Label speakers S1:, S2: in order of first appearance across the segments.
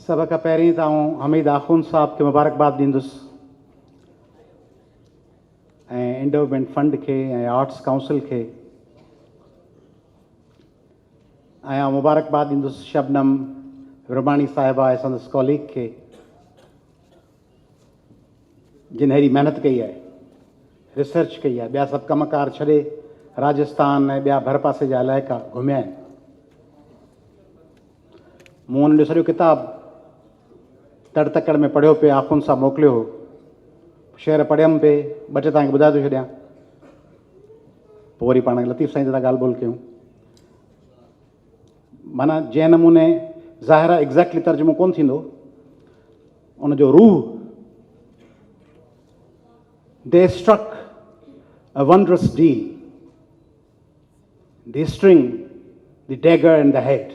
S1: सब खां पहिरीं त हमीद आख़ून साहब खे मुबारकबाद ॾींदुसि ऐं एंडोवमेंट फंड खे ऐं आर्ट्स काउंसिल खे ऐं मुबारकबाद ॾींदुसि शबनम रुमाणी साहिबा ऐं संदसि कॉलीग खे जिन अहिड़ी महिनत कई आहे, रिसर्च कई आहे, ॿिया सभु कमकार छॾे राजस्थान ऐं ॿिया भर पासे जा इलाइक़ा घुमिया आहिनि। मूं हुननि जो सॼो किताबु तड़ तकड़ में पढ़ियो पियो, आख़ून सां मोकिलियो हो, शेर पढ़ियमि पे, ॿ टे तव्हांखे ॿुधाए थो छॾियां, पोइ वरी पाण लतीफ़ साईं सां ॻाल्हि ॿोल कयूं। माना जंहिं नमूने ज़ाहिर आहे एग्ज़ैक्टली तर्जुमो कोन थींदो, उनजो रूह they struck a wondrous deal, they string the dagger and the head.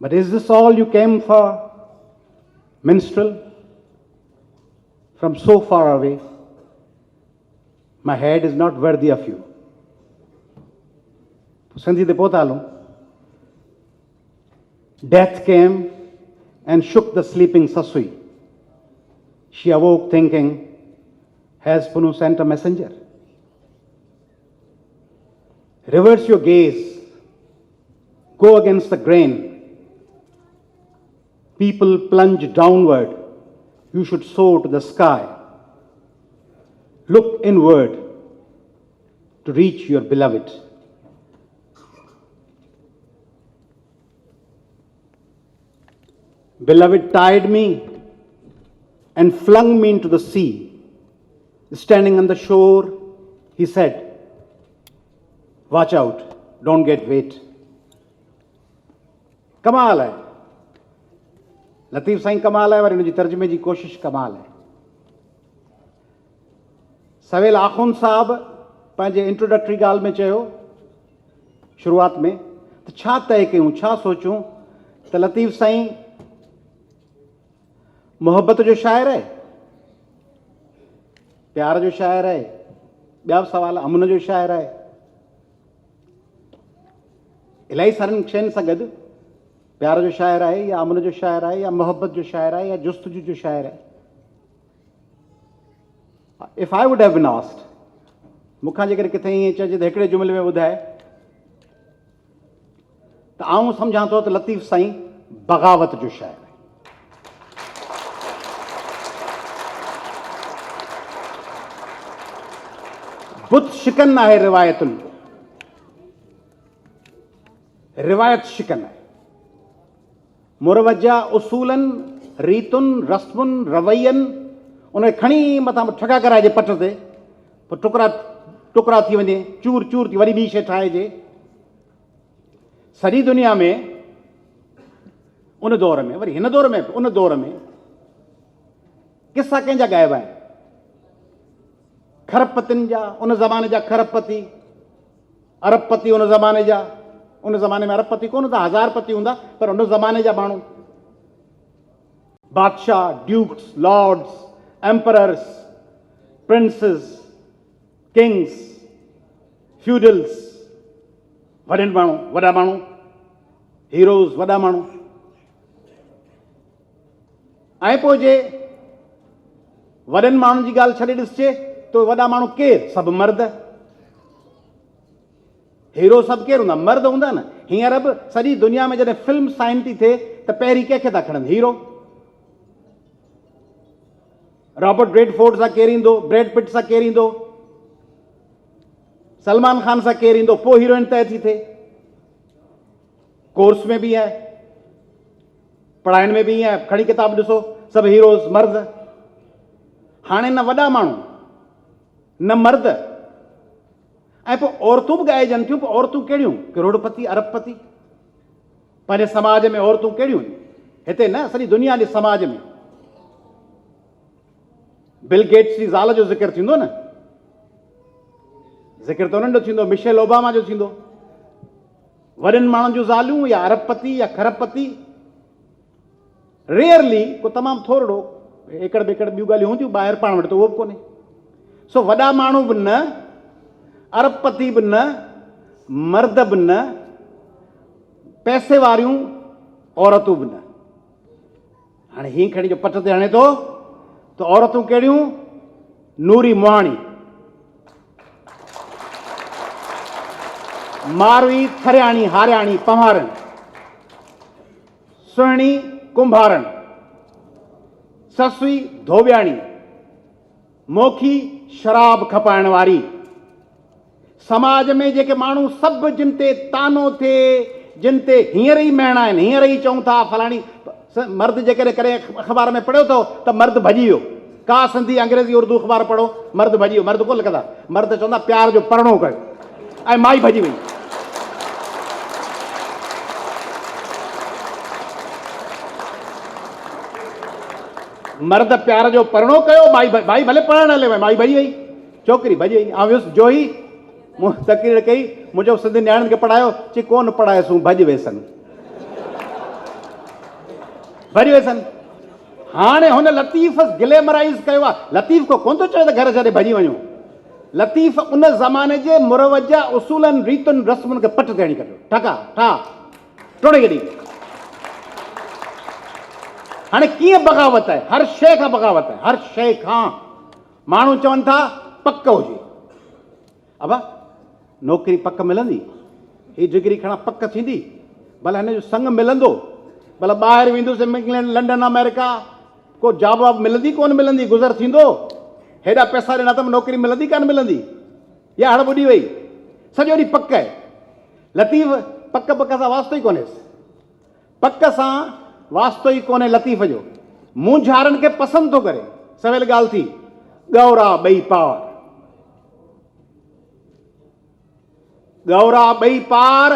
S1: But is this all you came for, minstrel? From so far away, my head is not worthy of you. Sindhi de pota halo. Death came and shook the sleeping Sasui. She awoke thinking, has Punu sent a messenger? Reverse your gaze. Go against the grain. People plunge downward. You should soar to the sky. Look inward to reach your beloved. Beloved tied me and flung me into the sea. Standing on the shore, he said, watch out, don't get wet. कमाल है, लतीफ़ साईं कमाल है, वरी हुनजी तर्जुमे जी कोशिश कमाल है। सवेल आख़ून साहब पंहिंजे इंट्रोडक्टरी ॻाल्हि में चयो शुरूआत में, त छा तय कयूं, छा सोचूं त लतीफ़ साईं मोहब्बत जो शाइर आहे, प्यार जो शाइर आहे, ॿिया बि सवाल, अमन जो शाइर आहे, इलाही सारनि शयुनि सां गॾु प्यार जो शाइर आहे या अमन जो शाइर आहे या मोहब्बत जो शाइर आहे या जुस्तजू जो शाइर आहे। If I would have been asked, मूंखां जेकर किथे ईअं चइजे त हिकिड़े जुमिले में ॿुधाए, त आउं सम्झां थो त लतीफ़ साईं बग़ावत जो शाइर आहे। बुत शिकन आहे रिवायतुनि, रिवायत शिकन आहे, मुरवजा उसूलनि, रीतुनि, रस्मुनि, रवैयनि, उन खणी मथां ठगा कराइजे पट ते, पोइ टुकड़ा टुकड़ा थी वञे, चूर चूर थी वरी ॿी शइ ठाहिजे। सॼी दुनिया में उन दौर में, वरी हिन दौर में, उन दौर में किसा कंहिंजा ॻाइबा आहिनि, खरबपतियुनि जा, उन ज़माने जा खरबपति, अरबपति उन ज़माने जा, उन ज़माने में अरबपति कोन हूंदा, हज़ारपति हूंदा, पर उन ज़माने जा माण्हू, बादशाह, dukes, lords, emperors, princes, kings, feudals, वॾनि माण्हू, वॾा माण्हू, हीरोज़, वॾा माण्हू। ऐं पोइ जे वॾनि माण्हुनि जी ॻाल्हि छॾे ॾिसजे त वॾा माण्हू केरु? सभु मर्द। हीरो सभु केरु हूंदा? मर्द हूंदा न। हींअर बि सॼी दुनिया में जॾहिं फिल्म साइन थी थिए त पहिरीं कंहिंखे था खणनि? हीरो। रॉबर्ट रेडफोर्ड सां केरु ईंदो? ब्रैड पिट सां केरु ईंदो? सलमान खान सां केरु ईंदो? पोइ हीरोइन तय थी थिए। कोर्स में बि आहे, पढ़ाइण में बि ईअं आहे, खणी किताब ॾिसो, सभु हीरोज़ मर्द। हाणे न वॾा माण्हू न मर्द, ऐं पोइ औरतूं बि ॻाइजनि थियूं। पोइ औरतूं कहिड़ियूं? करोड़पति, अरबपति। पंहिंजे समाज में औरतूं कहिड़ियूं आहिनि? हिते न, सॼी दुनिया जे समाज में। बिल गेट्स जी ज़ाल जो ज़िक्र थींदो न, ज़िक्र त उन्हनि जो थींदो, मिशेल ओबामा जो थींदो। वॾनि माण्हुनि जूं ज़ालूं या अरबपति या खरबपति, रेयरली, को तमामु थोरो एकड़ बेकड़ ॿियूं ॻाल्हियूं हूंदियूं ॿाहिरि, पाण वटि त उहो बि कोन्हे। सो वॾा माण्हू बि न, अरबपति बि न, मर्द बि न, पैसे वारियूं औरतूं बि न। हाणे हीअं खणी जो पट ते हणे थो त औरतूं कहिड़ियूं? नूरी मुहाणी, मारवी थरियाणी हारियाणी पवारनि, सुहिणी कुंभारनि, ससुई धोबियाणी, मोखी शराब खपाइण वारी। समाज में जेके माण्हू सभु जिन ते तानो थिए, जिन ते हींअर ई महणा आहिनि, हींअर ई चऊं था फलाणी मर्द जेकॾहिं करे अख़बार में पढ़ियो अथव त मर्द भॼी वियो। का सिंधी अंग्रेज़ी उर्दू अख़बार पढ़ो, मर्द भॼी वियो। मर्द कोन लिखंदा, मर्द चवंदा प्यार जो परणो कयो, ऐं माई भॼी वई। मर्द प्यार जो परणो कयो, माई भले पढ़णु हले वई, माई भॼी वई, छोकिरी भॼी वई। ऐं वियुसि जोही, मूं तकरीर कई, मुंहिंजो सिंधी नियाणियुनि खे पढ़ायो, चई कोन पढ़ायोसीं, भॼी वेसनि, भॼी वेसनि। हाणे हुन लतीफ़ ग्लैमराइज़ कयो आहे। लतीफ़ को कोन थो चए त घर छॾे भॼी वञो। लतीफ़ उन ज़माने जे मुरवजा उसूलनि रीतुनि रस्मुनि खे पट ते हणी कढियो, ठका ठा टोड़े छॾी। हाणे कीअं बग़ावत आहे? हर शइ खां बग़ावत आहे, हर शइ खां। माण्हू चवनि था पक हुजे, अबा नौकिरी पक मिलंदी, हीअ डिग्री खणा पक थींदी, भला हिन जो संग मिलंदो, भला ॿाहिरि वेंदुसि इंग्लैंड लंडन अमेरिका, को जॉब वॉब मिलंदी कोन मिलंदी, गुज़र थींदो, हेॾा पैसा ॾिना त नौकिरी मिलंदी कान मिलंदी, या हड़ ॿुॾी वई, सॼो ॾींहुं पक आहे। लतीफ़ पक सां वास्तो ई कोन्हेसि, पक सां वास्तो ई कोन्हे लतीफ़ जो। मुंझारनि खे पसंदि थो करे। सवेल ॻाल्हि थी, गौरा ॿई पार, गौरा ॿई पार,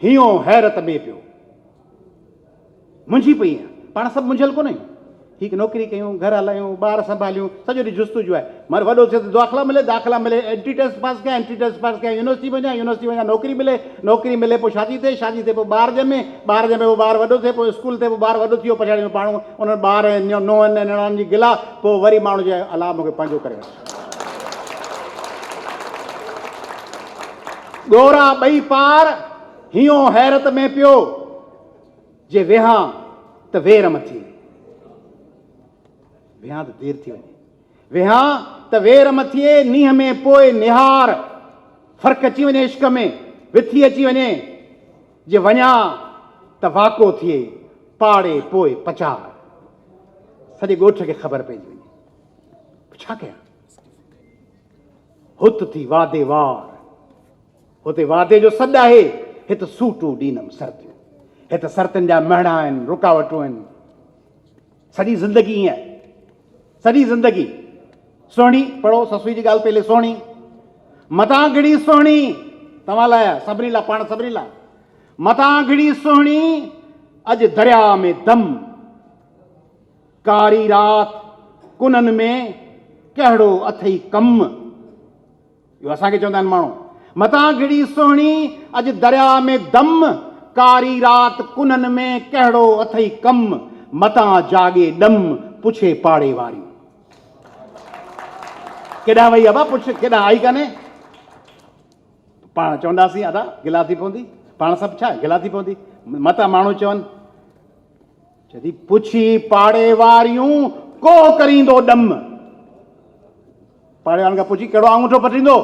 S1: हियो हैरत में पियो। मुंझी पई आहियां, पाण सभु मुंझियल कोन्हे। ठीकु, नौकिरी कयूं, घर हलायूं, ॿार संभालियूं, सॼो ॾींहुं जुस्तुजू आहे। मर वॾो थिए त दाख़िला मिले, दाख़िला मिले, एंट्री टेस्ट पास कयां, एंट्री टेस्ट पास कयां, यूनिवर्सिटी वञा, यूनिवर्सिटी वञा, नौकिरी मिले, नौकिरी मिले, पोइ शादी थिए, शादी थिए पोइ ॿार ॼमे, ॿार ॼमे पोइ ॿार वॾो थिए, पोइ स्कूल थिए, पोइ ॿार वॾो थी वियो, पछाड़ी माण्हू उन्हनि ॿार नूंहंनि निणान जी गिला, पोइ वरी माण्हू चए अलाह मूंखे पंहिंजो करे वठि। ॻोरा ॿई पार, हियो हैरत में पियो, जे वेहां त वेर मथी, वेहां त देर थी वञे, वेहां त वेर मथिए, नींहं में पोइ निहार, फ़र्क़ु अची वञे इश्क में, विथी अची वञे, जे वञा त वाको थिए, पाड़े पोइ पचार, सॼे ॻोठ खे ख़बर पइजी वञे, छा कयां? हुत थी वादे वार, हुते वादे जो सॾु आहे, हिते सूटूं ॾींदमि सर्दियूं, हिते सर्दियुनि जा महणा आहिनि, रुकावटूं आहिनि, सॼी ज़िंदगी ईअं आहे, सॼी ज़िंदगी। सुहिणी, पढ़ो ससुई जी ॻाल्हि पहले, सुहिणी मथां घिड़ी सुहिणी, तव्हां लाइ, सभिनी लाइ, पाण सभिनी लाइ, मथां घिड़ी सुहिणी, अॼु दरिया में दम, कारी राति कुननि में कहिड़ो अथई कम, इहो असांखे चवंदा आहिनि माण्हू। मथां घिड़ी सुहिणी, अॼु दरिया में दम, कारी राति कुननि में कहिड़ो अथई कम, मथां जागे ॾम, पुछे पाड़े वारियूं। केॾां वई अबा, पुछ केॾां आई कान्हे? पाण चवंदासीं अदा गिला थी पवंदी, पाण सभु छा गिला थी पवंदी। मथां माण्हू चवनि, चवंदी पुछी पाड़े वारियूं, को करींदो ॾम, पाड़े वारनि खां पुछी कहिड़ो अंगूठो पटींदो,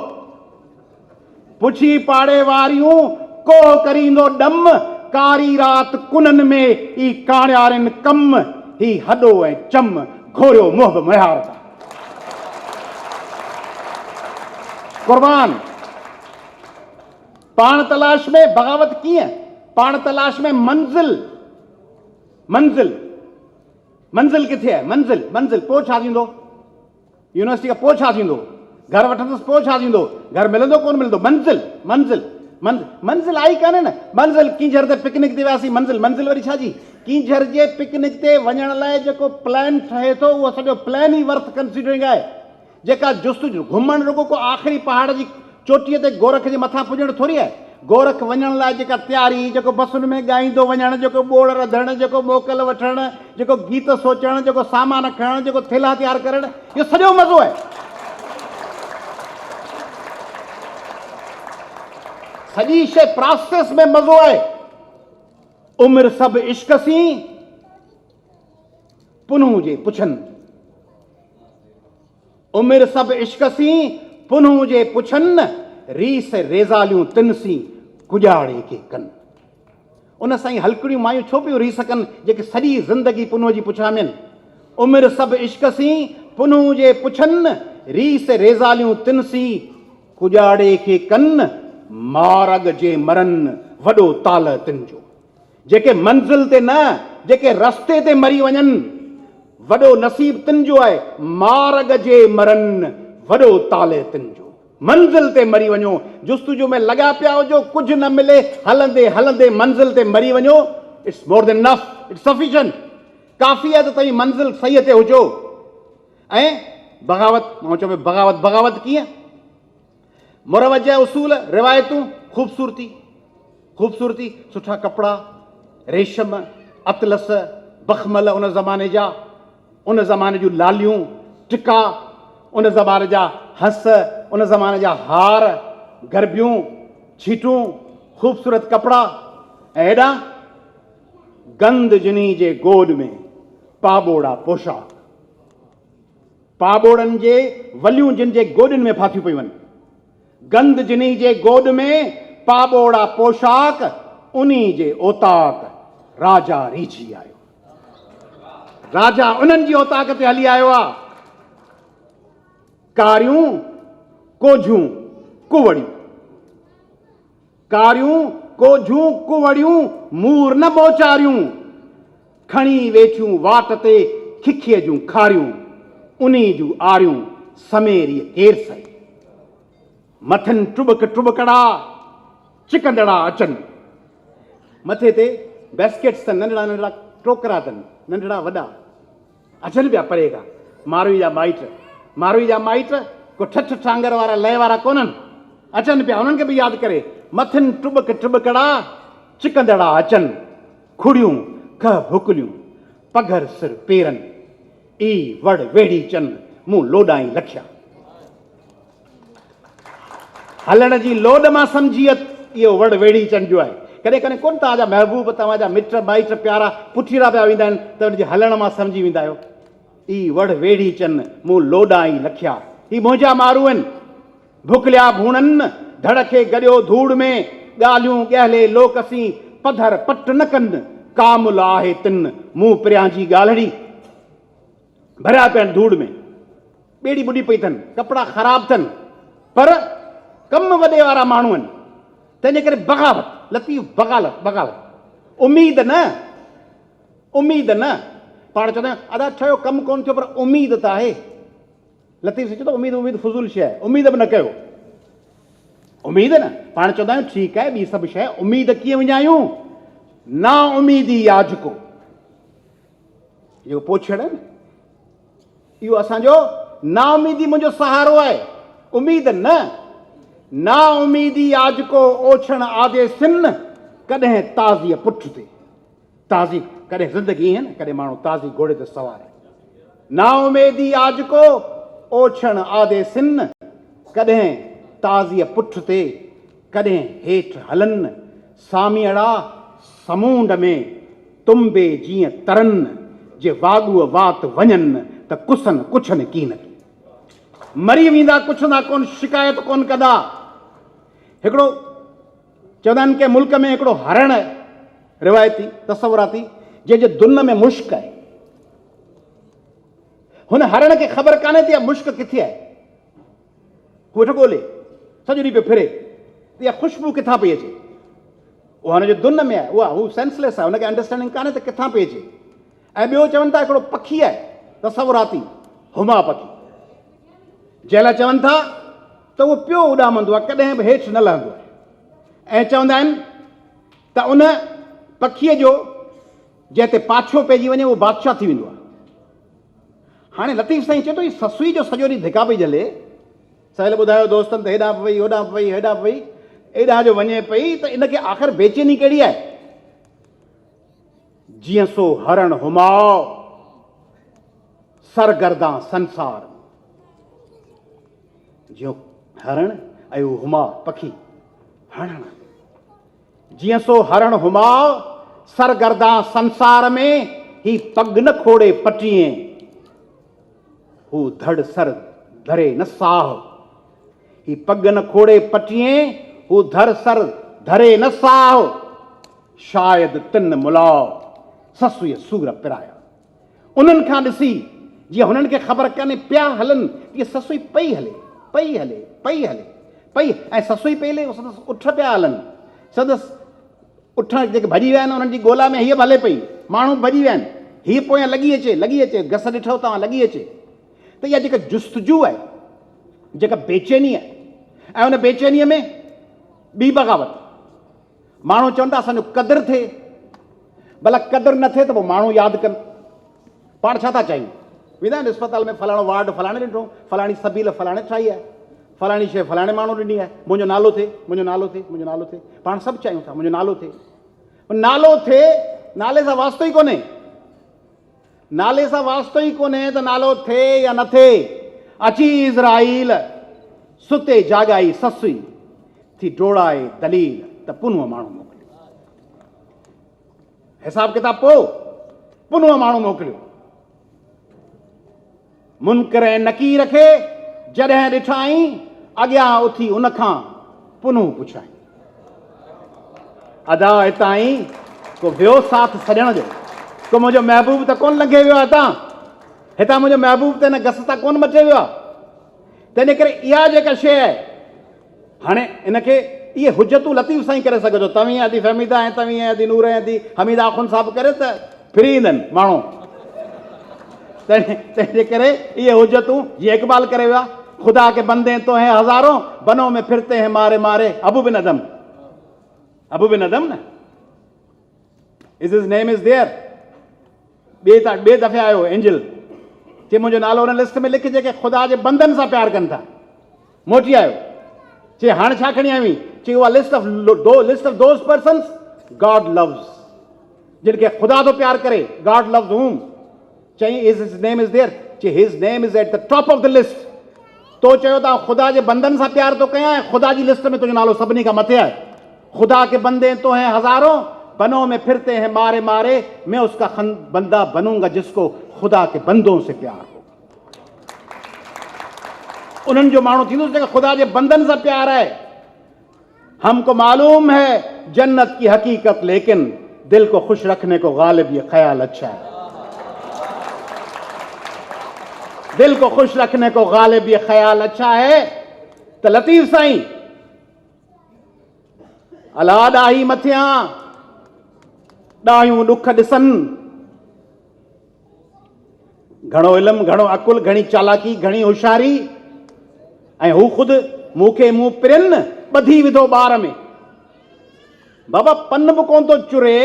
S1: पुछी पाड़े वारियूं, को करींदो ॾम, कारी राति कुननि में ई काणियारनि कम, ही हॾो ऐं चम, घोरियो मुंहं महियार था। कुर्बान, पाण तलाश में बग़ावत कीअं? पाण तलाश में मंज़िल, मंज़िल, मंज़िल किथे आहे? मंज़िल, मंज़िल पोइ छा थींदो? यूनिवर्सिटी खां पोइ छा थींदो? घर वठंदुसि पोइ छा थींदो? घर मिलंदो कोन मिलंदो? मंज़िल, मंज़िल, मंज़िल आई कान्हे न। मंज़िल कींझर ते पिकनिक ते वियासीं, मंज़िल, मंज़िल वरी छा जी? कींझर जे पिकनिक ते वञण लाइ जेको प्लान ठहे थो, उहो सॼो प्लान ई वर्थ कंसिडरिंग आहे। जेका जुस्तजू घुमण रुगो को आख़िरी पहाड़ जी चोटीअ ते गोरख जे मथां पुॼण थोरी आहे। गोरख वञण लाइ जेका तयारी, जेको बसुनि में ॻाईंदो वञणु, जेको ॿोड़ रधणु, जेको मोकल वठणु, जेको गीत सोचणु, जेको सामान खणणु, जेको थेला तयारु करणु, इहो सॼो मज़ो आहे। सॼी शइ प्रोसेस में मज़ो आहे। उमिरि सभु इश्क सी पुनूं जे पुछनि, उमिरि सभु इश्क सी पुनूं जे पुछनि, रीस रेज़ालियूं तिन सी गुजाड़े के कनि। उन सां ई हलकड़ियूं मायूं छो पियूं री सकनि जेके सॼी ज़िंदगी पुनूं जी पुछा में। उमिरि सभु इश्क सी पुनूं जे पुछनि, रीस रेज़ालियूं तिन सी गुजाड़े के कनि, मारग जे मरनि वॾो ताल तिन जो। जेके मंज़िल ते न, जेके रस्ते ते मरी वञनि, वॾो नसीब तिन जो आहे। मारग जे मरनि वॾो ताल तिन जो। मंज़िल ते मरी वञो, जुस्तुजू में लॻा पिया हुजो, कुझु न मिले, हलंदे हलंदे मंज़िल ते मरी वञो, it's more than enough, it's sufficient. काफ़ी आहे त तव्हीं मंज़िल सही ते हुजो। ऐं बग़ावत, मां चयो बग़ावत, बग़ावत कीअं? मुरवज उसूल, रिवायतूं, ख़ूबसूरती, ख़ूबसूरती, सुठा कपिड़ा, रेशम, अतलस, बख़मल उन ज़माने जा, उन ज़माने जूं लालियूं, टिका, उन ज़माने जा हस, उन ज़माने जा हार, गरबियूं, छीटूं, ख़ूबसूरत कपिड़ा। ऐं हेॾां गंद जिनी जे गोद में पाबोड़ा पोशाक, पाबोड़नि जे वलियूं जिन जे गोॾनि में फाथियूं पयूं आहिनि। गंद जिनी जे गोद में पाबोड़ा पोशाक, उन्ही जे ओताक राजा रीझी आयो। राजा उन्हनि जी ओताक ते हली आयो आहे। कारियूं कोझूं कुवड़ियूं, कारियूं कोझूं कुवड़ियूं, मूर न मोचारियूं, खणी वेठियूं वाट ते खिखीअ जूं खारियूं, उन्ही जूं आरियूं समेरी केर सही। मथनि टुबक टुबकड़ा चिकंदड़ा अचनि। मथे ते बेस्केट्स अथनि, नंढड़ा नंढड़ा टोकरा अथनि, नंढड़ा वॾा अचनि पिया परे खां। मारवी जा माइट, मारवी जा माइट को ठठ टांगर वारा लय वारा कोन्हनि, अचनि पिया, उन्हनि खे बि यादि करे। मथनि टुबक टुबकड़ा चिकंदड़ा अचनि, खुड़ियूं कह भुकलियूं पघर सिर पेरनि, ई वड़ वेड़ी चन मूं लोॾाई लखिया। हलण जी लोॾ मां सम्झियत इहो वड़ वेड़ी चन जो आहे। कॾहिं कॾहिं कोन तव्हांजा महबूब, तव्हांजा मिट माइट प्यारा पुठीरा पिया वेंदा आहिनि त हुनजे हलण मां सम्झी वेंदा आहियो। ई वड़ वेड़ी चन मूं लोॾाई लखिया, ही मुंहिंजा मारू आहिनि। भुकलिया भूणनि धड़ खे गॾियो धूड़ में, ॻाल्हियूं ॻहले लोकसी पधर पट न कनि, कामुल आहे तिन मूं परियां जी ॻाल्हड़ी। भरिया पिया आहिनि धूड़ में, ॿेड़ी ॿुॾी पई अथनि, कपिड़ा ख़राब अथनि, पर कमु वॾे वारा माण्हू आहिनि। तंहिंजे करे बग़ावत, लतीफ़ बग़ावत, बग़ावत, उमीद न, उमीद न। पाण चवंदा आहियूं अदा ठहियो कमु कोन थियो, पर उमीद त आहे। लतीफ़ चए थो उमीद, उमीद फुज़ूल शइ आहे, उमीद बि न कयो। उमीद न, पाण चवंदा आहियूं ठीकु आहे ॿी सभु शइ, उमीद कीअं विञायूं? ना उमीदी याजको, जेको पोछड़ आहे न, इहो असांजो ना उमीदी मुंहिंजो सहारो आहे। उमीद न, ना उमीदी याजको ओछण आदे सिन, कॾहिं ताज़ीअ पुठ ते। ताज़ी कॾहिं ज़िंदगी आहे न, कॾहिं माण्हू ताज़ी घोड़े ते सवार आहे। ना उमीदी याजको ओछण आदे सिन, कॾहिं ताज़ीअ पुठ ते, कॾहिं हेठि हलनि सामीअड़ा समूंड में, तुम्बे जीअं तरनि, जे वाॻूअ वात वञनि त कुसनि कुछनि कीन। मरी वेंदा कुछंदा कोन, शिकायत कोन कंदा। हिकिड़ो चवंदा आहिनि कि मुल्क में हिकिड़ो हरण रिवायती तसवुराती, जंहिंजे दुन में मुश्क आहे। हुन हरण खे ख़बर कान्हे त इहा मुश्क किथे आहे। हू वेठो ॻोल्हे, सॼो ॾींहुं पियो फिरे, इहा ख़ुशबू किथां पई अचे। उहा हुनजे दुन में आहे, उहा हू सेंसलेस आहे, हुनखे अंडरस्टैंडिंग कान्हे त किथां पई अचे। ऐं ॿियो चवनि था हिकिड़ो पखी आहे तसवुराती, हुमा पखी, जंहिं लाइ चवनि था त उहो पियो उॾामंदो आहे, कॾहिं बि हेठि न लहंदो आहे। ऐं चवंदा आहिनि त उन पखीअ जो जंहिं ते पाछो पइजी वञे उहो बादशाह थी वेंदो आहे। हाणे लतीफ़ साईं चए थो ही ससुई जो सॼो ॾींहुं धिका पई झले। सहेल ॿुधायो दोस्तनि त हेॾां पई होॾां पई, हेॾां पई हेॾां जो वञे पई, त इनखे आख़िर बेचैनी कहिड़ी आहे? जीअं सो हरण हुमाओ सरगर्दां संसार, जो हरण ऐं हुमा पखी हरण, जीअं सो हरण हुमाओ सरगर्दा संसार में ही पग न खोड़े पटिए, हू धड़ सर धरे न साह। ही पग न खोड़े पटिए, हू धड़ सर धरे न साह। शायद तिन मुलाव ससुय सूर पिराया। उन्हनि खां ॾिसी जीअं हुननि खे ख़बर कान्हे पिया हलनि तीअं ससुई पई हले पई हले पई हले पई, ऐं ससुई पई हले संदसि उठ पिया हलनि। संदसि उठ जेके भॼी विया आहिनि उन्हनि जी ॻोल्हा में हीअ बि हले पई, माण्हू भॼी विया आहिनि, हीअ पोयां लॻी अचे घस ॾिठो तव्हां लॻी अचे। त इहा जेका जुस्तजू आहे, जेका बेचैनी आहे, ऐं उन बेचैनीअ में ॿी बग़ावत। माण्हू चवनि था असांजो क़दुरु थिए, भला क़दुरु न थिए त पोइ माण्हू यादि कनि। पाण छा था चाहियूं? वेंदा आहिनि अस्पताल में, फलाणो वार्ड फलाणे ॾिठो, फलाणी सबील फलाणे ठाही आहे, फलाणी शइ फलाणे माण्हू ॾिनी आहे, मुंहिंजो नालो थिए, मुंहिंजो नालो थिए, मुंहिंजो नालो थिए। पाण सभु चाहियूं था मुंहिंजो नालो थिए। नालो थिए, नाले सां वास्तो ई कोन्हे, नाले सां वास्तो ई कोन्हे त नालो थिए या न थिए। अची इज़राइल सुते जाॻाई ससुई, थी डोड़ाए दलील त पुनूअ माण्हू मोकिलियो। हिसाब किताब पोइ पुनूअ माण्हू मोकिलियो। मुनकर ऐं नकीर खे जॾहिं ॾिठाई, अॻियां उथी उन खां पुनूं पुछाई। अदा हितां ई को वियो साथ सॼण जो, को मुंहिंजो महबूब त कोन लंघे वियो आहे हितां मुंहिंजो महबूब त हिन घस तां कोन मटे वियो आहे। तंहिंजे करे इहा जेका शइ आहे, हाणे इनखे इहे हुजतूं लतीफ़ सां ई करे सघो था। तव्हीं अदी फहमीदा ऐं तव्हीं अदी नूर ऐं अदी हमीदा खुन साहब करे त फिरी ईंदनि माण्हू। तंहिंजे करे इहे हुजतूं जीअं इक़बाल करे वियो आहे, खुदा के बंदे तो हैं हज़ारों, बनों में फिरते हैं मारे मारे। अबू बिन अदम न, is his name is there. ॿिए दफ़े आयो एंजल, चए मुंहिंजो नालो हुन लिस्ट में लिख जेके ख़ुदा जे बंदनि सां प्यार कनि था। मोटी आयो, चए हाणे छा खणी आई? चए उहा list of those persons God loves, जिनखे ख़ुदा थो प्यार करे। God loves whom. चई is his name is there. चए his name is at the top of the list. तो चयो था ख़ुदा जे बंदनि सां प्यार थो कयां, ख़ुदा जी लिस्ट में तुंहिंजो नालो सभिनी खां मथे आहे। खुदा के बंदे तो हैं हजारों, बनों में फिरते हैं मारे मारे। मैं उसका बंदा बनूंगा जिसको खुदा के बंदों से प्यार हो। उन्हनि जो माण्हू थींदो जेका खुदा जे बंदनि सां प्यार आहे। हमको मालूम है जन्नत की हकीकत, लेकिन दिल को खुश रखने को गालिब ये ख्याल अच्छा है। दिल को खुश रखने को गालिब ये ख्याल अच्छा है। तो लतीफ़ साईं अला ॾाही मथियां ॾाहियूं ॾुख ॾिसनि। घणो इल्मु, घणो अकुल, घणी चालाकी, घणी होशियारी, ऐं हू ख़ुदि मूंखे मूं पिरनि ॿधी विधो ॿार में। बाबा पन बि कोन थो चुरे,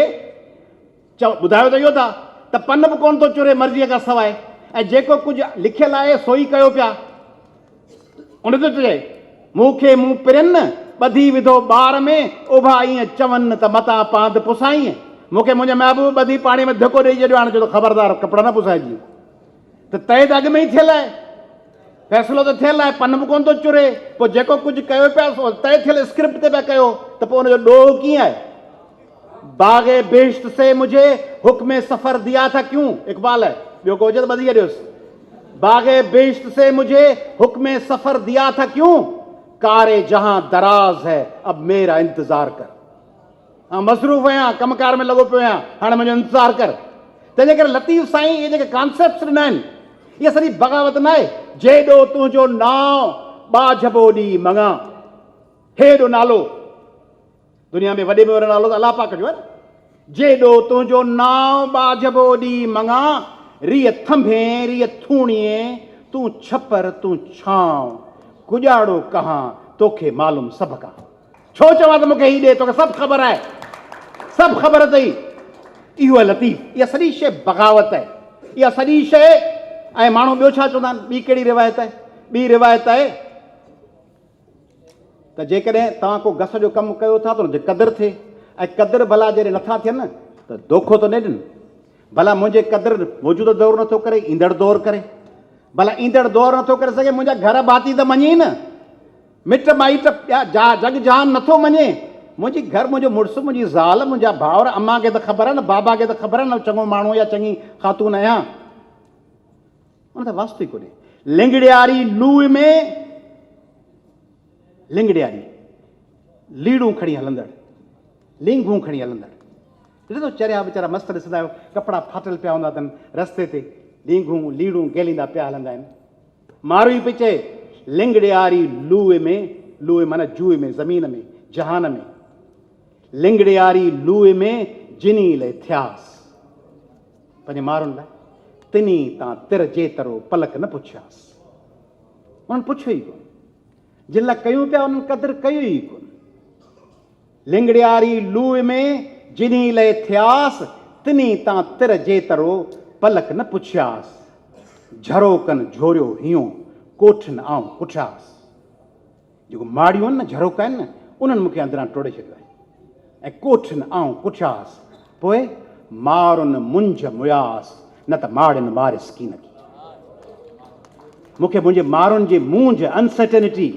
S1: ॿुधायो त इहो था त पन बि कोन थो चुरे मर्ज़ीअ खां सवाइ, ऐं जेको कुझु लिखियलु आहे सो ई कयो पिया। उन ते चए मूंखे मूं पिरनि ॿधी विधो ॿार में, उभा ईअं चवनि त मतां पांध पुसाईं। मूंखे मुंहिंजे महबूब ॿधी पाणीअ में धिको ॾेई छॾियो। हाणे चयो ख़बरदार कपिड़ा न पुसाइजी। त तइ त अॻु में ई थियल आहे, फ़ैसिलो त थियल आहे, पन बि कोन थो चुरे। पोइ जेको कुझु कयो पिया सो तइ थियल स्क्रिप्ट ते पिया कयो, त पोइ हुनजो ॾोह कीअं आहे? बाग़े बेश्त से मुझे हुक्म सफ़र दिया था क्यों? इक़बाल है, ॿियो को हुजे त ॿधी छॾियोसि। बाग़े बेश्त से मुझे हुक्म सफ़र दिया था क्यों? कारे जहां दराज है अब मेरा इंतजार कर। हाँ मसरूफ़ आहियां, कमकार में लॻो पियो आहियां, हाणे मुंहिंजो इंतज़ार कर। तंहिंजे करे लतीफ़ साईं इहे जेके कॉन्सेप्ट्स ॾिना आहिनि, इहा सॼी बग़ावत न आहे। जेॾो तुंहिंजो नाव बाझबो ॾी मङा। हेॾो नालो दुनिया में वॾे में वॾो नालो त अलाह पाक जो आहे न। जेॾो तुंहिंजो नाव बाझबो ॾी मङा, रीअ थंभे रीअ थूणीअ, तूं छपर तूं छांव, गुॼाड़ो कहां तोखे मालूम सभ खां। छो चवां त मूंखे हीउ ॾे, तोखे सभु ख़बर आहे, सभु ख़बर अथई। इहो आहे लतीफ़। इहा सॼी शइ बग़ावत आहे, इहा सॼी शइ। ऐं माण्हू ॿियो छा चवंदा आहिनि? ॿी कहिड़ी रिवायत आहे? ॿी रिवायत आहे त जेकॾहिं तव्हां को घस जो कमु कयो था त हुनजी क़दुरु थिए। ऐं क़दुरु भला जॾहिं नथा थियनि त दोखो त न ॾियनि। भला मुंहिंजे क़दुरु मौजूदु दौरु नथो करे, ईंदड़ दौरु करे। भला ईंदड़ दौरु नथो करे सघे, मुंहिंजा घर भाती त मञे न, मिट माइट जग जहान नथो मञे, मुंहिंजी घर, मुंहिंजो मुड़ुसु, मुंहिंजी ज़ाल, मुंहिंजा भाउर, अम्मा खे त ख़बर आहे न, बाबा खे त ख़बर आहे न, चङो माण्हू या चङी ख़ातून आहियां। उन त वास्तु ई कोन्हे। लिंगड़ियारी लूह में लिंगड़ियारी लीड़ूं खणी हलंदड़, लिंगूं खणी हलंदड़। ॾिसो चरिया वीचारा मस्तु ॾिसंदा आहियो, कपिड़ा फाटल पिया हूंदा अथनि रस्ते ते, लिंगूं लीड़ूं गेलींदा पिया हलंदा आहिनि। मारू ई पई चए लिंगड़ियारी लूह में, लूह माना जूए में, ज़मीन में, जहान में, लिंगड़ियारी लूह में जिनी ले थियास, पंहिंजे मारुनि लाइ तिनी तां तिर जे तरो पलक न पुछियासि। उन्हनि पुछियो ई कोन, जिन लाइ कयूं पिया उन्हनि क़दुरु कयो ई कोन। लिंगड़ियारी लूह में जिनी ले थियास, तिनी तां तिर जे तरो पलक न पुछियासि। झरोकनि झोरियो हियो कोठिन आऊं पुछियासि। जेको माड़ियूं आहिनि न, झरोका आहिनि न, उन्हनि मूंखे अंदरां टोड़े छॾियो आहे। ऐं कोठिन आऊं पुछियासि, पोइ मारुनि मुंझ मुयासि, न त माड़ियुनि मारियसि कीन की। मूंखे मुंहिंजे मारुनि जे मुंझ, अनसर्टेनिटी,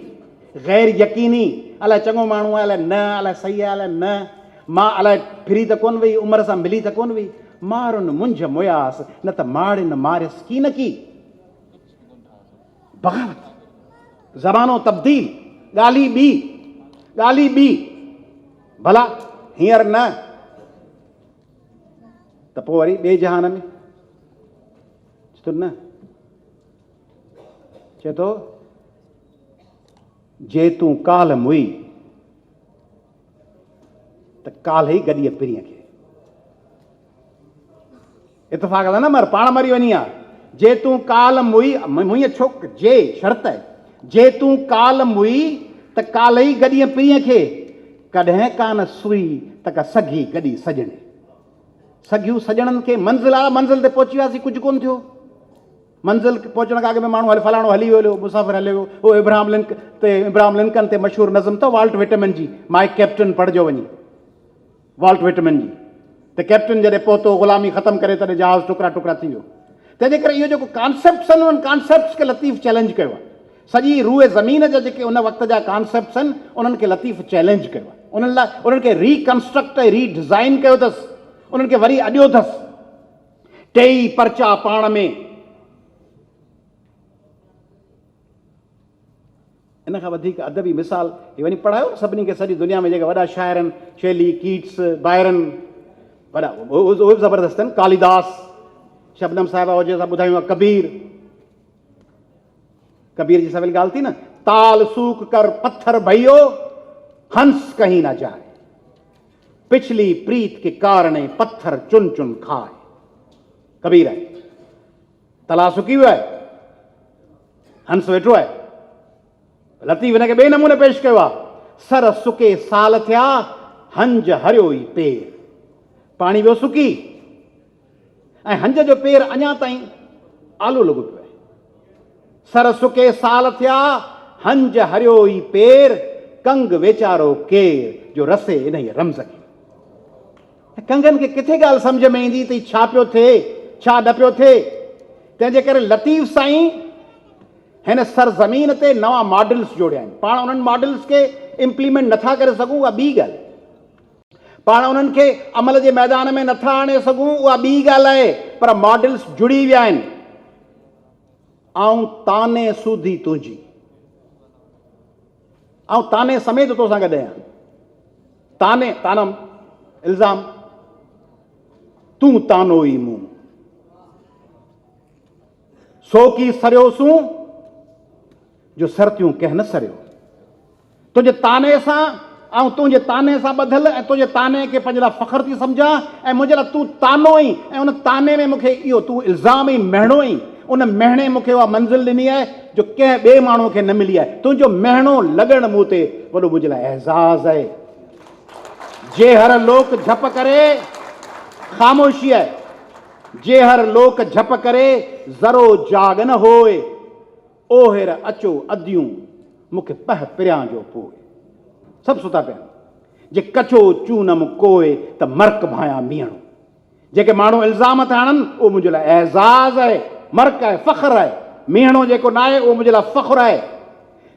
S1: ग़ैर यकीनी, अलाए चङो माण्हू आहे, अलाए न, अलाए सही आहे, अलाए न, मां अलाए फिरी त कोन वई, उमिरि सां मिली त कोन वई, मारुनि मुंझ मुयासि, न त माड़ियुनि मारियसि कीन की। बग़ावत, ज़मानो तब्दील, ॻाल्हि ॿी, ॻाल्हि ॿी। भला हींअर न त पोइ वरी ॿिए जहान में चए थो न, चए थो जे तूं काल मुई त काल्ह ई गॾीअ पिरीअ खे। इतफ़ाक़ आहे न, मर पाण मरी वञी आहे। जे तूं काल मुई, मुईअ छोक जे शर्त आहे, जे तूं काल मुई त काल्ह ई गॾीअ पिरीअ खे। कॾहिं कान सुई त का सघी गॾी सजणे। सॻियूं सॼणनि खे मंज़िल आहे, मंज़िल ते पहुची वियासीं, कुझु कोन थियो। मंज़िल पहुचण खां अॻु में माण्हू फलाणो हली वियो, मुसाफ़िर हली वियो। उहो इब्राहिम लिंकन ते मशहूरु नज़म अथव वाल्ट विटमिन जी, माय कैप्टन पढ़िजो वञी, वाल्ट विटमिन जी। त कैप्टन जॾहिं पहुतो, ग़ुलामी ख़तमु करे, तॾहिं जहाज़ टुकड़ा टुकड़ा थी वियो। तंहिंजे करे इहो जेको कॉन्सेप्ट्स आहिनि, उन्हनि कॉन्सेप्ट्स खे लतीफ़ चैलेंज कयो आहे। सॼी रूए ज़मीन जा जेके उन वक़्त जा कॉन्सेप्ट्स आहिनि, उन्हनि खे लतीफ़ चैलेंज कयो आहे। उन्हनि लाइ उन्हनि खे रीकंस्ट्रक्ट ऐं रीडिज़ाइन कयो अथसि, उन्हनि खे वरी अॾियो अथसि। टेई परचा पाण में। इन खां वधीक अदबी मिसाल ही वञी पढ़ायो सभिनी खे, सॼी दुनिया में जेके वॾा शाइर आहिनि, शेली, कीट्स, बायरन, वॾा उहे बि ज़बरदस्त आहिनि। कालिदास, शबनम साहिबा हुजे, असां ॿुधायूं कबीर, कबीर जी सवेल ॻाल्हि थी न, ताल सूक कर पत्थर भइयो, हंस कहीं न जाए, पिछली प्रीत के कारणे पत्थर चुन चुन खाए। कबीर आहे। तला सुकी वियो आहे, हंस वेठो आहे। लतीफ़ हिनखे ॿिए नमूने पेश कयो आहे। सर सुके साल थिया, हंज हरियो ई पेर। पाणी वियो सुकी ऐं हंज जो पेर अञा ताईं आलो लॻो पियो आहे। सर सुके साल थिया, हंज हरियो ई पेर, कंग वेचारो केर जो रसे इन ई रमज़ खे। कंगनि खे किथे ॻाल्हि सम्झ में ईंदी त छा पियो थिए, छा न पियो थिए। तंहिंजे करे लतीफ़ साईं हिन सरज़मीन ते नवां मॉडल्स जोड़िया आहिनि। पाण उन्हनि मॉडल्स खे इम्प्लीमेंट नथा करे सघूं, उहा ॿी ॻाल्हि। पाण उन्हनि खे अमल जे मैदान में नथा आणे सघूं, उहा ॿी ॻाल्हि आहे। पर मॉडल्स जुड़ी विया आहिनि। ऐं ताने सूधी तुंहिंजी, ऐं ताने समेत तोसां गॾु आहियां। ताने, तानम इल्ज़ाम, तूं तानो ई मूं, सो की सरियो सूं जो सरतियूं कंहिं न सरियो। तुंहिंजे ताने सां ऐं तुंहिंजे ताने सां ॿधल, ऐं तुंहिंजे ताने खे पंहिंजे लाइ फ़ख्रु थी सम्झां, ऐं मुंहिंजे लाइ तूं तानो ई, ऐं उन ताने में मूंखे इहो तूं इल्ज़ाम ई महणो ई, उन महणे मूंखे उहा मंज़िल ॾिनी आहे जो कंहिं ॿिए माण्हू खे न मिली आहे। तुंहिंजो महणो लॻणु मूं ते वॾो मुंहिंजे लाइ एज़ाज़ आहे। जे हर लोक झप करे ख़ामोशी आहे, जे हर लोक झप करे ज़रो जाग न होए, ओहिर अचो अदियूं मूंखे पह पिरियां जो पोइ। सभु सुता पिया आहिनि। जे कचो चूनम कोए त मर्क भायां मीहणो। जेके माण्हू इल्ज़ाम था आणनि उहो मुंहिंजे लाइ एज़ाज़ आहे, मर्क आहे, फ़ख्रु आहे। मीहणो जेको न आहे उहो मुंहिंजे लाइ फ़ख्रु आहे।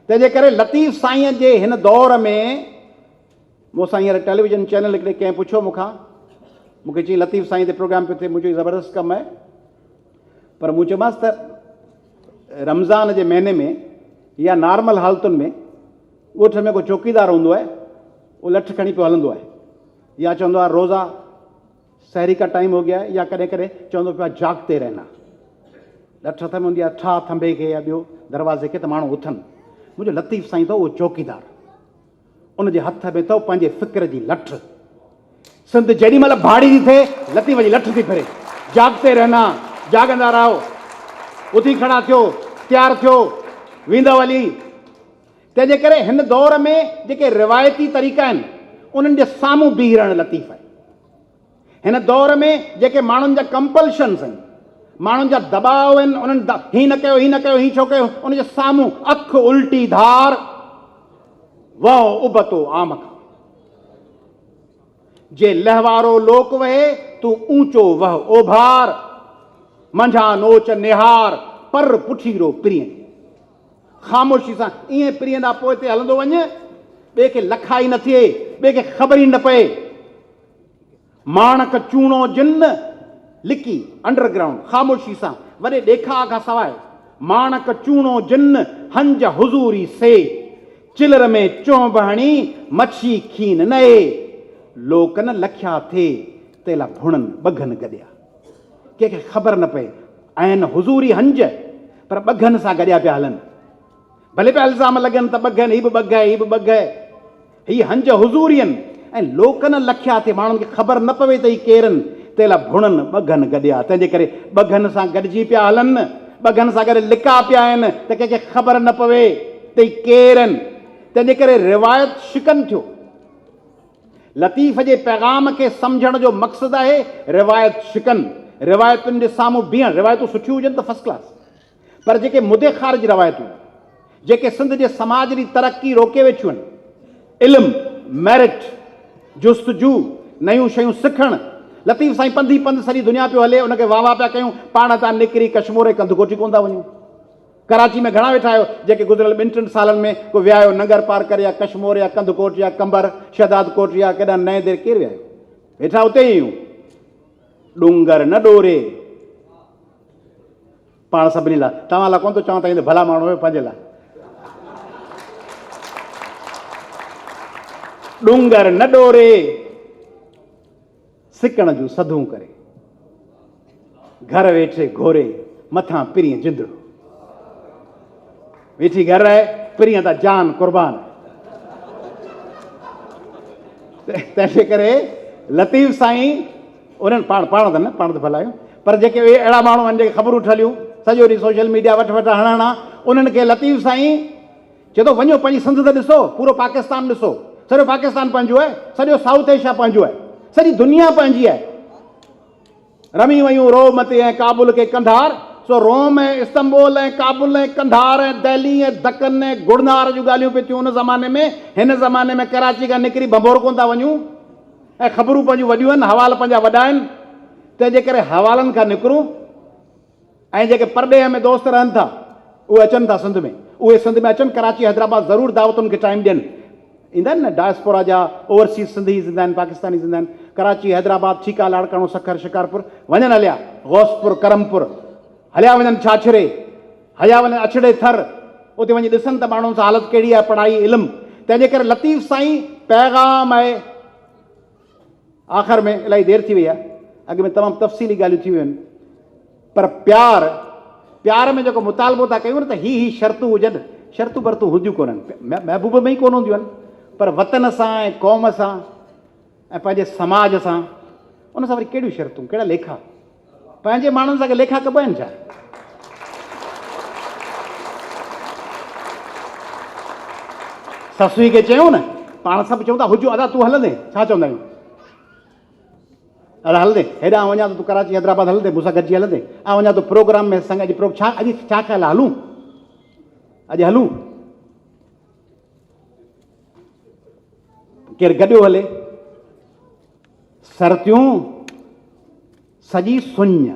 S1: तंहिंजे करे लतीफ़ साईंअ जे हिन दौर में मूंसां हींअर टेलीविजन चैनल हिकिड़े कंहिं पुछियो मूंखे चई लतीफ़ साईं ते प्रोग्राम पियो थिए, मुंहिंजो ज़बरदस्त कमु आहे, पर मूं चयोमांसि त रमज़ान जे महीने में या नॉर्मल हालतुनि में ॻोठ में को चौकीदार हूंदो आहे, उहो लठ खणी पियो हलंदो आहे, या चवंदो आहे रोज़ा सहरी का टाइम हो गया है, या कॾहिं कॾहिं चवंदो पियो आहे जागते रहना, लठ हथ में हूंदी आहे, ठा थंभे खे या ॿियो दरवाज़े खे त माण्हू उथनि। मुंहिंजो लतीफ़ साईं अथव उहो चौकीदार, उनजे हथ में अथव पंहिंजे फ़िक्र जी लठ। सिंध जेॾी महिल भाड़ी थी थिए लतीफ़ जी लठ थी फिरे, जागते रहना, जागंदा रहो, उथी खड़ा थियो, तयारु थियो, वेंदव हली। तंहिंजे करे हिन दौर में जेके रिवायती तरीक़ा आहिनि उन्हनि जे साम्हूं बीह रहणु लतीफ़ आहे। हिन दौर में जेके माण्हुनि जा कंपल्शन्स आहिनि, माण्हुनि जा दबाव आहिनि, उन्हनि हीअ न कयो, हीअ न कयो, हीअ छो कयो, उनजे साम्हूं अखि उल्टी धार, वह उबतो आम खां, जे लहवारो लोक वहे तूं ऊंचो वह ओभार, मंझा नोच निहार पर पुठीरो प्रिय। ख़ामोशी सां ईअं प्रियंदा पोइ ते हलंदो वञे, ॿिए खे लखाई न थिए, ॿिए खे ख़बर ई न पए। माणक चूणो जिन लिकी अंडरग्राउंड, ख़ामोशी सां वॾे ॾेखा खां सवाइ, माणक चूणो जिन हंज हुज़ूरी से, चिलर में चोंब हणी मच्छी खीन नए, लोकन लख्या थे तेला भुणन बघन गॾिया। कंहिंखे ख़बर न पए आहिनि हुज़ूरी हंज, पर बघनि सां गॾिया पिया हलनि। भले पिया इल्ज़ाम लॻनि त बघनि, हीअ बि बघ आहे, हीअ बि बघ आहे, हीअ हंज हुज़ूरी आहिनि, ऐं लोकनि लख्या थे, माण्हुनि खे ख़बर न पवे त हीअ केरनि, तेला भुणनि बघनि गॾिया। तंहिंजे करे बघनि सां गॾिजी पिया हलनि, बघनि सां गॾु लिका पिया आहिनि त कंहिंखे ख़बर न पवे त हीअ केरनि। तंहिंजे करे रिवायत शिकन थियो। लतीफ़ जे पैगाम खे सम्झण जो मक़सदु आहे रिवायत शिकन, रिवायतुनि जे साम्हूं बीहण। रिवायतूं सुठियूं हुजनि त फर्स्ट क्लास, पर जेके मुदे ख़ारिज रिवायतूं, जेके सिंध जे समाज जी तरक़ी रोके वेठियूं आहिनि, इल्मु, मेरिट, जुस्तजू, नयूं शयूं सिखणु, लतीफ़ साईं पंधु पंधु सॼी दुनिया पियो हले, उनखे वाह वाह पिया कयूं, पाण तां निकिरी कश्मीर कंधु कोठी कोन था वञूं। कराची में घणा वेठा आहियो जेके गुज़िरियल 2-3 सालनि में को विया आहियो नगर पार करे, या कश्मीर या कंधकोट या कंबर शहदाद कोट या केॾा नए देर, केरु विया आहियो? वेठा उते ई आहियूं। डूंगर न डोरे, पाण सभिनी लाइ, तव्हां लाइ कोन थो चवां, त भला माण्हू हुयो, पंहिंजे लाइ। डूंगर न डोरे, सिकण जूं सधूं करे, घर वेठे घोरे मथां पिरीं जिंदड़ो, वेठी घर आहे पिरीं त जान कुर्बान। तंहिंजे करे लतीफ़ साईं उन्हनि पाण त न, पाण त भला आहियूं, पर जेके अहिड़ा माण्हू आहिनि जेके ख़बरूं ठलियूं सॼो ॾींहुं सोशल मीडिया वठ हणणा, उन्हनि खे लतीफ़ साईं चए थो वञो पंहिंजी सिंध त ॾिसो, पूरो पाकिस्तान ॾिसो, सॼो पाकिस्तान पंहिंजो आहे, सॼो साउथ एशिया पंहिंजो आहे, सॼी दुनिया पंहिंजी आहे। रमी वयूं रोम ते ऐं काबुल खे कंधार, सो रोम ऐं इस्तंबुल ऐं काबुल ऐं कंधार ऐं दिल्ली ऐं दक्कन ऐं गुरनार जूं ॻाल्हियूं पियूं थियूं उन ज़माने में। हिन ज़माने में कराची खां निकिरी बंबोर कोन था वञूं, ऐं ख़बरूं पंहिंजूं वॾियूं आहिनि, हवाला पंहिंजा वॾा आहिनि। तंहिंजे करे हवालनि खां निकिरूं, ऐं जेके परॾेह में दोस्त रहनि था उहे अचनि था सिंध में, उहे सिंध में अचनि, कराची हैदराबाद ज़रूरु दावतुनि खे टाइम ॾियनि। ईंदा आहिनि न डायस्पोरा जा, ओवरसीज़ सिंधी ईंदा आहिनि, पाकिस्तानी ईंदा आहिनि, कराची हैदराबाद ठीका लाड़काणो सखर शिकारपुर वञनि, हलिया गौसपुर करमपुर हलिया वञनि, छाछरे हलिया वञनि, अछड़े थर, उते वञी ॾिसनि त माण्हुनि सां हालत कहिड़ी आहे, पढ़ाई इल्मु। तंहिंजे करे लतीफ़ साईं पैगाम आहे। आख़िर में इलाही देरि थी वई आहे, अॻु में तमामु तफ़सीली ॻाल्हियूं थी वियूं आहिनि, पर प्यार में जेको मुतालबो था कयूं न, त ही शर्तूं हुजनि, शर्तूं बर्तूं हूंदियूं कोन्हनि, महबूब में ई कोन हूंदियूं आहिनि, पर वतन सां ऐं क़ौम सां ऐं पंहिंजे समाज सां, उन सां वरी कहिड़ियूं शर्तूं, कहिड़ा लेखा, पंहिंजे माण्हुनि सां लेखा कबा आहिनि छा? ससुई खे चयूं न, पाण सभु चऊं था हुजूं, अदा तूं हलंदे, छा चवंदा आहियूं, अदा हलंदे, हेॾां वञा त तूं कराची हैदराबाद हलंदे, मूंसां गॾिजी हलंदे, वञा तो प्रोग्राम में संग जी छा अॼु छा ख़्यालु आहे, हलूं अॼु हलूं, केरु गॾियो हले, सर्तियूं सॼी सुञ,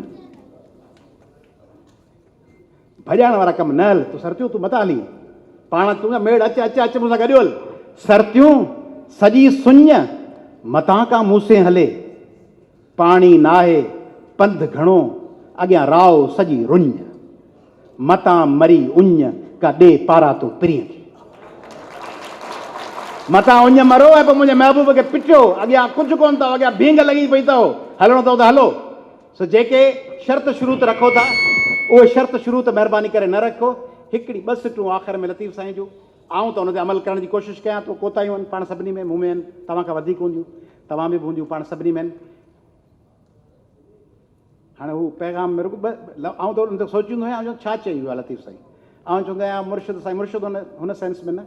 S1: भॼण वारा कम न हल, तूं सर्तियूं तूं मथां हली, पाण तूं मेड़ अच मूंसां गॾियो हल, सर्तियूं सजी सुञ मतां का मूंसे हले, पाणी नाहे पंध घणो, अॻियां राव सजी रुञ, मतां मरी उञ का ॾे पारा तो प्रिय। मतां उञ मरो ऐं पोइ मुंहिंजे महबूब खे पिटियो, अॻियां कुझु कोन अथव, अॻियां भींग लॻी पई अथव, हलणो अथव त हलो। सो जेके शर्त शुरूत रखो था उहे शर्त शुरूत महिरबानी करे न रखो। हिकिड़ी ॿ सिटूं आख़िर में लतीफ़ साईं जूं, आऊं त हुन ते अमल करण जी कोशिशि कयां थो। कोताहियूं आहिनि पाण सभिनी में, मूं में आहिनि, तव्हां खां वधीक हूंदियूं, तव्हां में बि हूंदियूं, पाण सभिनी में आहिनि। हाणे हू पैगाम में रुॻो आऊं त हुन ते सोचींदो आहियां छा चई वियो आहे लतीफ़ साईं। आऊं चवंदो आहियां मुर्शिद साईं, मुर्शिद हुन सेंस में न,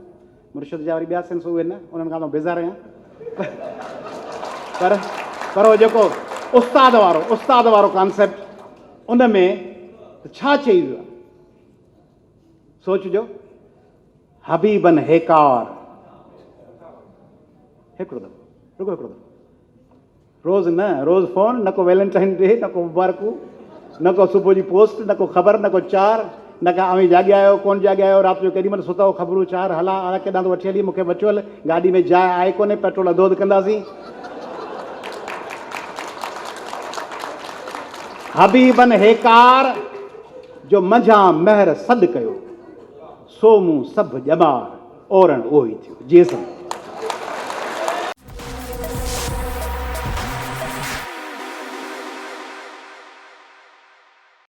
S1: मुर्शिद जा वरी ॿिया सेंस उहे न, उन्हनि खां बेज़ार आहियां। पर उहो जेको उस्ताद वारो कॉन्सेप्ट, उन में छा चई वियो आहे सोचिजो। हबीबन हेकार, हिकिड़ो दफ़ो रुगो, हिकिड़ो दफ़ो, रोज़ न, रोज़ फोन, न को वैलेंटाइन डे, न को मुबारकूं, न को सुबुह जी पोस्ट, न को ख़बर, न को चार, न का अवी जाॻिया आहियो कोन जाॻिया आहियो, राति जो केॾी महिल सुता ख़बरूं चार, हला हाणे केॾां थो वठी हली, मूंखे बचो हल, गाॾी में जाइ आहे कोन्हे, पेट्रोल अधोध कंदासीं। हबीबन हेकार जो मंझां महर सॾु कयो, सो मूं सभु ॼमार ओरण उहो ई थियो। जी साईं।